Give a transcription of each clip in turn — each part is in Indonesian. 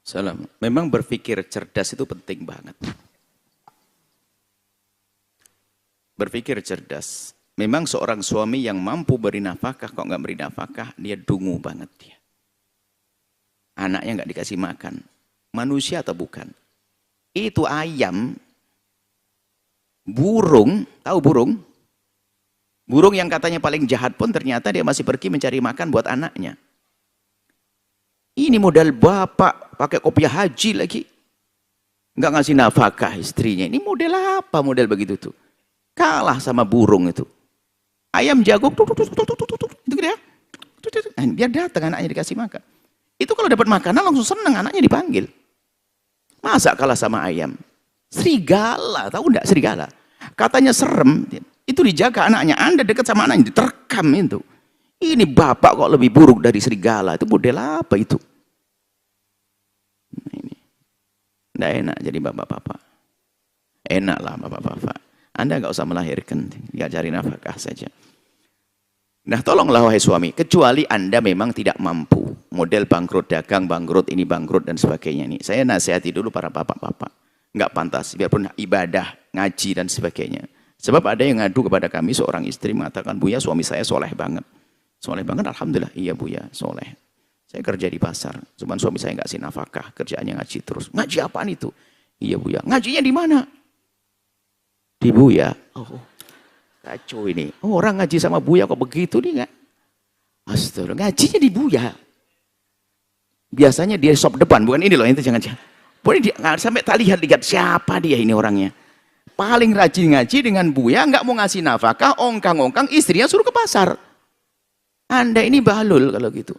Salam. Memang berpikir cerdas itu penting banget. Berpikir cerdas. Memang seorang suami yang mampu beri nafkah, kok nggak beri nafkah, dia dungu banget dia. Anaknya nggak dikasih makan. Manusia atau bukan? Itu ayam, burung, tahu burung? Burung yang katanya paling jahat pun ternyata dia masih pergi mencari makan buat anaknya. Ini modal bapak, pakai kopiah haji lagi. Nggak ngasih nafkah istrinya. Ini model apa model begitu tuh? Kalah sama burung itu. Ayam jago, itu gitu ya. Dia datang anaknya dikasih makan. Itu kalau dapat makanan langsung senang anaknya dipanggil. Masa kalah sama ayam? Serigala, tahu enggak serigala? Katanya serem, itu dijaga anaknya. Anda dekat sama anaknya, diterkam itu. Ini bapak kok lebih buruk dari serigala. Itu model apa itu? Nah, ini. Nggak enak jadi bapak-bapak. Enak lah bapak-bapak. Anda nggak usah melahirkan, nggak cari nafkah saja. Nah tolonglah wahai suami, kecuali Anda memang tidak mampu. Model bangkrut dagang, bangkrut ini, bangkrut dan sebagainya. Nih, saya nasihati dulu para bapak-bapak. Nggak pantas, biarpun ibadah, ngaji dan sebagainya. Sebab ada yang ngadu kepada kami, seorang istri mengatakan, Buya suami saya soleh banget. Soleh banget, alhamdulillah. Iya Buya, soleh. Saya kerja di pasar, cuman suami saya nggak kasih nafkah, kerjaannya ngaji terus. Ngaji apaan itu? Iya Buya. Ngajinya di mana? Di Buya. Oh, kacau ini. Oh, orang ngaji sama Buya kok begitu nih nggak? Astaga, ngajinya di Buya. Biasanya dia shop depan, bukan ini loh, itu jangan-jangan. Boleh dia sampai tak lihat siapa dia ini orangnya. Paling rajin ngaji dengan Buya, nggak mau ngasih nafkah, ongkang-ongkang, istrinya suruh ke pasar. Anda ini balul kalau gitu.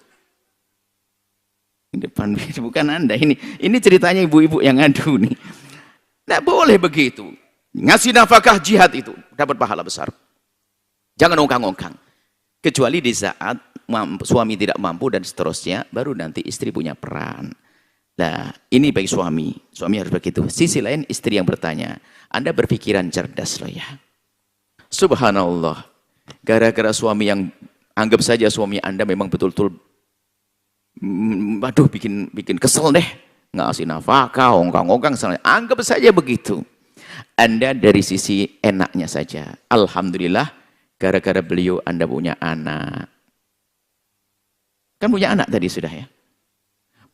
Di depan bukan Anda ini ceritanya ibu-ibu yang ngadu nih. Nggak boleh begitu. Ngasih nafkah jihad itu dapat pahala besar. Jangan ongkang-ongkang. Kecuali di saat suami tidak mampu dan seterusnya, baru nanti istri punya peran. Nah, ini bagi suami. Suami harus begitu. Sisi lain istri yang bertanya, Anda berpikiran cerdas loh ya. Subhanallah. Gara-gara suami yang anggap saja suami Anda memang betul-betul aduh bikin kesel deh. Nggak kasih nafkah, ongkang-ongkang. Anggap saja begitu. Anda dari sisi enaknya saja. Alhamdulillah, gara-gara beliau Anda punya anak. Kan punya anak tadi sudah ya.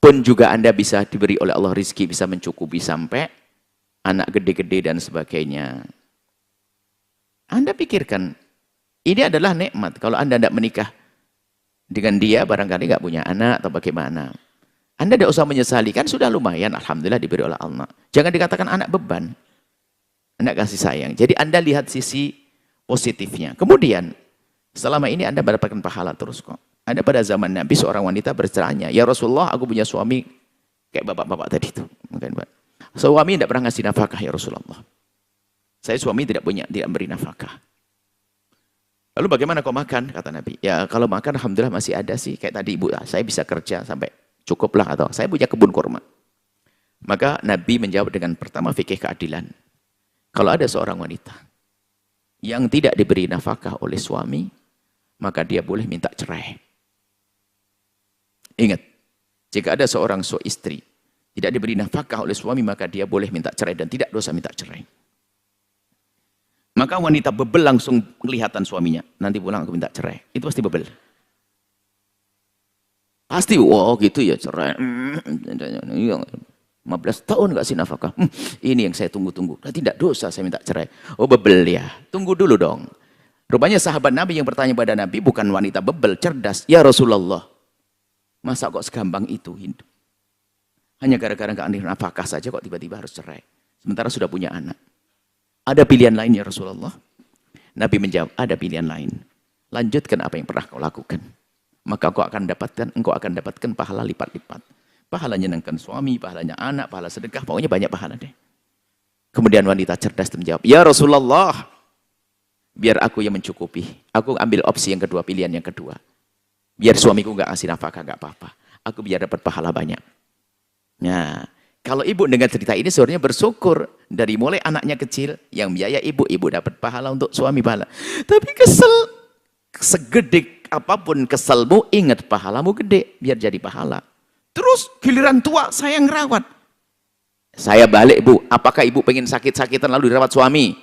Pun juga Anda bisa diberi oleh Allah rizki, bisa mencukupi sampai anak gede-gede dan sebagainya. Anda pikirkan, ini adalah nikmat. Kalau Anda tidak menikah dengan dia, barangkali nggak punya anak atau bagaimana. Anda tidak usah menyesali, kan sudah lumayan. Alhamdulillah diberi oleh Allah. Jangan dikatakan anak beban. Anak kasih sayang. Jadi Anda lihat sisi positifnya. Kemudian, selama ini Anda mendapatkan pahala terus kok. Ada pada zaman Nabi seorang wanita bertanya, ya Rasulullah aku punya suami kayak bapak-bapak tadi itu. Suami tidak pernah ngasih nafkah ya Rasulullah. Saya suami tidak beri nafkah. Lalu bagaimana kau makan? Kata Nabi. Ya kalau makan alhamdulillah masih ada sih. Kayak tadi ibu, saya bisa kerja sampai cukuplah atau saya punya kebun kurma. Maka Nabi menjawab dengan pertama fikih keadilan. Kalau ada seorang wanita yang tidak diberi nafkah oleh suami, maka dia boleh minta cerai. Ingat, jika ada seorang istri tidak diberi nafkah oleh suami, maka dia boleh minta cerai dan tidak dosa minta cerai. Maka wanita bebel langsung kelihatan suaminya. Nanti pulang aku minta cerai. Itu pasti bebel. Pasti, wow gitu ya cerai. 15 tahun gak sih nafkah. Ini yang saya tunggu-tunggu. Nah, tidak dosa saya minta cerai. Oh bebel ya. Tunggu dulu dong. Rupanya sahabat Nabi yang bertanya pada Nabi bukan wanita bebel, cerdas. Ya Rasulullah. Masa kok segampang itu hidup? Hanya gara-gara gak ada nafkah saja kok tiba-tiba harus cerai. Sementara sudah punya anak. Ada pilihan lain ya Rasulullah? Nabi menjawab, ada pilihan lain. Lanjutkan apa yang pernah kau lakukan. Maka engkau akan dapatkan pahala lipat-lipat. Pahala nyenangkan suami, pahalanya anak, pahala sedekah, pokoknya banyak pahala deh. Kemudian wanita cerdas menjawab, ya Rasulullah, biar aku yang mencukupi. Aku ambil opsi yang kedua, pilihan yang kedua. Biar suamiku nggak ngasih nafkah, nggak apa-apa. Aku biar dapat pahala banyak. Nah, kalau ibu dengar cerita ini sebenarnya bersyukur. Dari mulai anaknya kecil, yang biaya ibu dapat pahala untuk suami pahala. Tapi kesel, segede apapun keselmu, ingat pahalamu gede, biar jadi pahala. Terus giliran tua saya ngerawat. Saya balik, Bu, apakah ibu pengen sakit-sakitan lalu dirawat suami?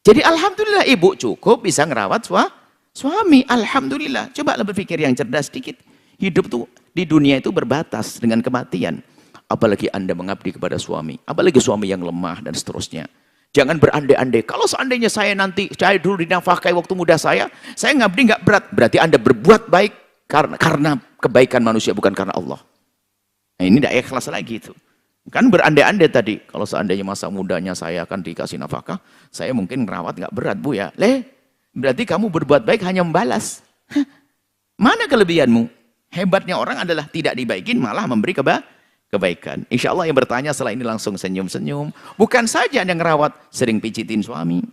Jadi alhamdulillah ibu cukup bisa ngerawat suami. Alhamdulillah. Coba berpikir yang cerdas sedikit. Hidup tuh di dunia itu berbatas dengan kematian. Apalagi Anda mengabdi kepada suami. Apalagi suami yang lemah dan seterusnya. Jangan berandai-andai. Kalau seandainya saya dulu dinafkahi waktu muda saya ngabdi nggak berat. Berarti Anda berbuat baik karena kebaikan manusia, bukan karena Allah. Nah, ini tidak ikhlas lagi itu. Kan berandai-andai tadi, kalau seandainya masa mudanya saya akan dikasih nafkah, saya mungkin merawat nggak berat, Bu ya. Berarti kamu berbuat baik hanya membalas. Mana kelebihanmu? Hebatnya orang adalah tidak dibaikin, malah memberi kebaikan. Insya Allah yang bertanya setelah ini langsung senyum-senyum. Bukan saja Anda ngerawat, sering pijitin suami.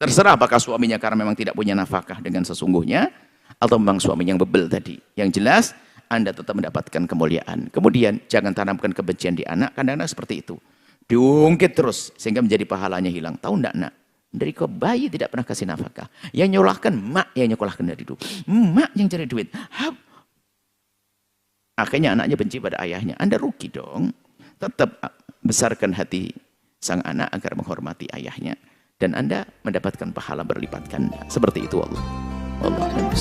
Terserah apakah suaminya karena memang tidak punya nafkah dengan sesungguhnya, atau memang suami yang bebel tadi. Yang jelas, Anda tetap mendapatkan kemuliaan. Kemudian, jangan tanamkan kebencian di anak. Kadang-kadang seperti itu. Diungkit terus, sehingga menjadi pahalanya hilang. Tahu enggak, nak? Dari bayi tidak pernah kasih nafkah. Yang nyolahkan, mak yang nyekolahkan dari dulu. Mak yang cari duit. Akhirnya anaknya benci pada ayahnya. Anda rugi dong. Tetap besarkan hati sang anak agar menghormati ayahnya. Dan Anda mendapatkan pahala berlipat ganda. Seperti itu Allah. Allah.